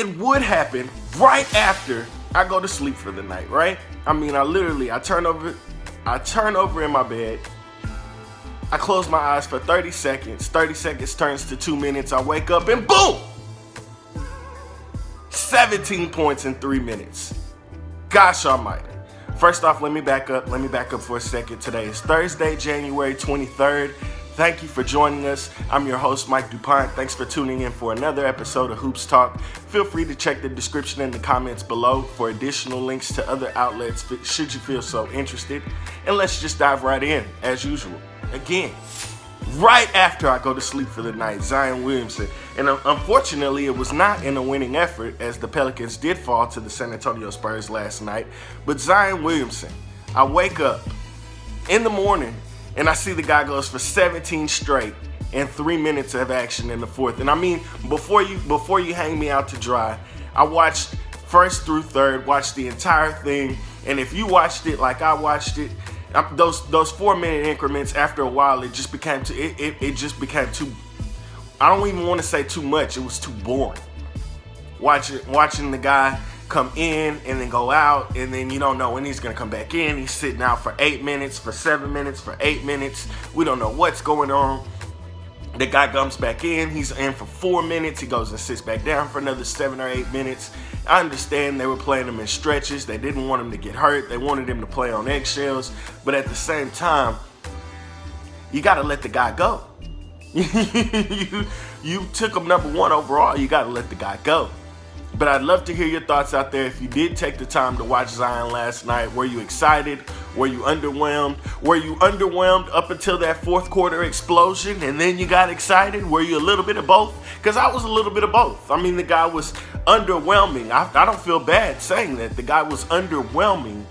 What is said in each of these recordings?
It would happen right after I go to sleep for the night, right? I mean, I turn over in my bed. I close my eyes for 30 seconds. 30 seconds turns to 2 minutes. I wake up and boom! 17 points in 3 minutes. Gosh almighty. First off, let me back up for a second. Today is Thursday, January 23rd. Thank you for joining us. I'm your host, Mike DuPont. Thanks for tuning in for another episode of Hoops Talk. Feel free to check the description in the comments below for additional links to other outlets should you feel so interested. And let's just dive right in, as usual. Again, right after I go to sleep for the night, Zion Williamson. And unfortunately, it was not in a winning effort, as the Pelicans did fall to the San Antonio Spurs last night. But Zion Williamson, I wake up in the morning and I see the guy goes for 17 straight and 3 minutes of action in the fourth. And I mean, before you hang me out to dry, I watched first through third, watched the entire thing. And if you watched it like I watched it, those 4 minute increments, after a while, it just became too. It just became too. I don't even want to say too much. It was too boring. Watching the guy come in and then go out, and then you don't know when he's gonna come back in. He's sitting out for 8 minutes, for 7 minutes, for 8 minutes. We don't know what's going on. The guy comes back in. He's in for 4 minutes. He goes and sits back down for another 7 or 8 minutes. I understand they were playing him in stretches. They didn't want him to get hurt. They wanted him to play on eggshells. But at the same time, you got to let the guy go. You took him number one overall. You got to let the guy go. But I'd love to hear your thoughts out there. If you did take the time to watch Zion last night, were you excited? Were you underwhelmed? Were you underwhelmed up until that fourth quarter explosion and then you got excited? Were you a little bit of both? Because I was a little bit of both. I mean, the guy was underwhelming. I don't feel bad saying that. The guy was underwhelming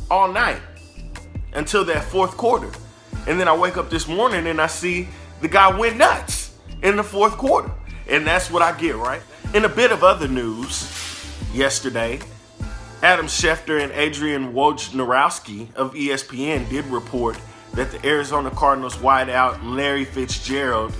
all night until that fourth quarter. And then I wake up this morning and I see the guy went nuts in the fourth quarter. And that's what I get, right? In a bit of other news, yesterday, Adam Schefter and Adrian Wojnarowski of ESPN did report that the Arizona Cardinals wideout Larry Fitzgerald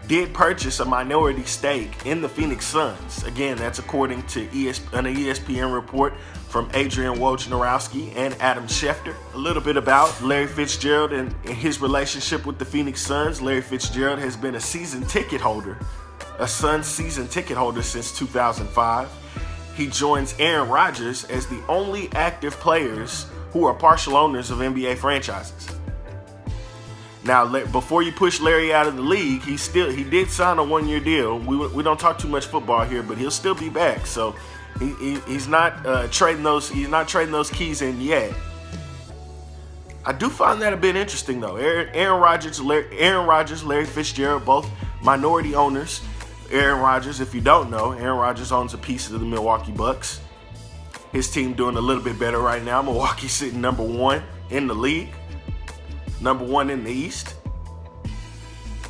did purchase a minority stake in the Phoenix Suns. Again, that's according to an ESPN report from Adrian Wojnarowski and Adam Schefter. A little bit about Larry Fitzgerald and his relationship with the Phoenix Suns. Larry Fitzgerald has been a Suns season ticket holder since 2005. He joins Aaron Rodgers as the only active players who are partial owners of NBA franchises. Now, before you push Larry out of the league, he did sign a 1-year deal. We don't talk too much football here, but he'll still be back. So he's not trading those. He's not trading those keys in yet. I do find that a bit interesting, though. Aaron Rodgers, Larry Fitzgerald, both minority owners. Aaron Rodgers, if you don't know, Aaron Rodgers owns a piece of the Milwaukee Bucks. His team doing a little bit better right now. Milwaukee sitting number one in the league, number one in the East.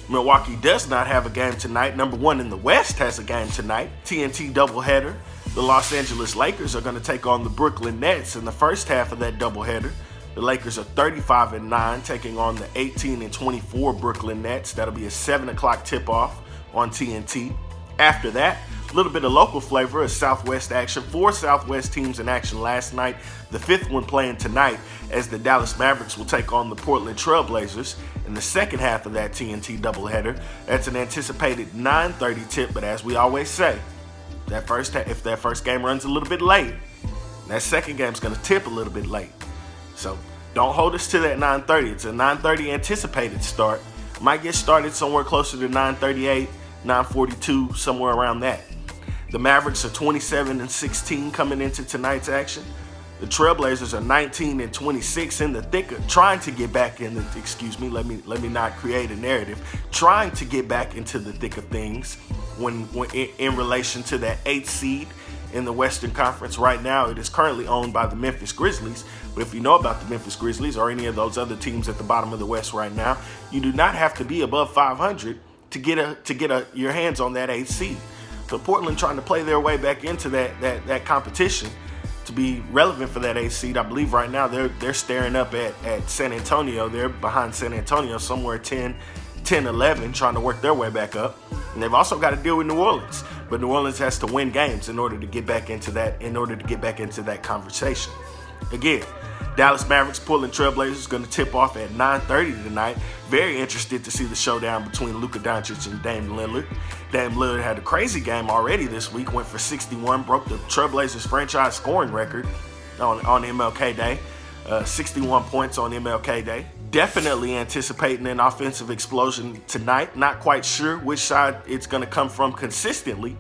Milwaukee does not have a game tonight. Number one in the West has a game tonight. TNT doubleheader. The Los Angeles Lakers are going to take on the Brooklyn Nets in the first half of that doubleheader. The Lakers are 35-9, taking on the 18-24 Brooklyn Nets. That'll be a 7 o'clock tip-off on TNT. After that, a little bit of local flavor of Southwest action. 4 Southwest teams in action last night. The 5th one playing tonight, as the Dallas Mavericks will take on the Portland Trail Blazers in the second half of that TNT doubleheader. That's an anticipated 9:30 tip, but as we always say, if that first game runs a little bit late, that second game's going to tip a little bit late. So don't hold us to that 9:30. It's a 9:30 anticipated start. Might get started somewhere closer to 9:38, 9:42, somewhere around that. The Mavericks are 27-16 coming into tonight's action. The Trailblazers are 19-26 in the thick of trying to get back in the. Let me not create a narrative. Trying to get back into the thick of things when in relation to that 8th seed in the Western Conference. Right now, it is currently owned by the Memphis Grizzlies. But if you know about the Memphis Grizzlies or any of those other teams at the bottom of the West right now, you do not have to be above 500 to get your hands on that 8th seed. So Portland trying to play their way back into that competition to be relevant for that 8th seed. I believe right now they're staring up at San Antonio. They're behind San Antonio somewhere 10-11, trying to work their way back up. And they've also got to deal with New Orleans. But New Orleans has to win games in order to get back into that conversation. Again, Dallas Mavericks pulling Trailblazers going to tip off at 9:30 tonight. Very interested to see the showdown between Luka Doncic and Dame Lillard. Dame Lillard had a crazy game already this week, went for 61, broke the Trailblazers franchise scoring record on MLK Day. 61 points on MLK Day. Definitely anticipating an offensive explosion tonight. Not quite sure which side it's going to come from consistently.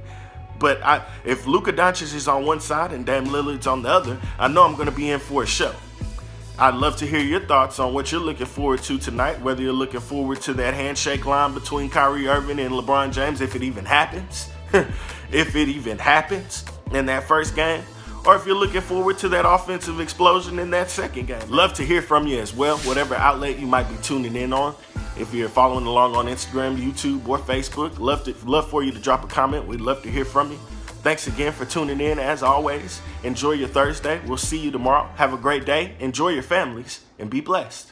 But if Luka Doncic is on one side and Dame Lillard's on the other, I know I'm going to be in for a show. I'd love to hear your thoughts on what you're looking forward to tonight, whether you're looking forward to that handshake line between Kyrie Irving and LeBron James, if it even happens, in that first game, or if you're looking forward to that offensive explosion in that second game. Love to hear from you as well, whatever outlet you might be tuning in on. If you're following along on Instagram, YouTube, or Facebook, love for you to drop a comment. We'd love to hear from you. Thanks again for tuning in. As always, enjoy your Thursday. We'll see you tomorrow. Have a great day. Enjoy your families and be blessed.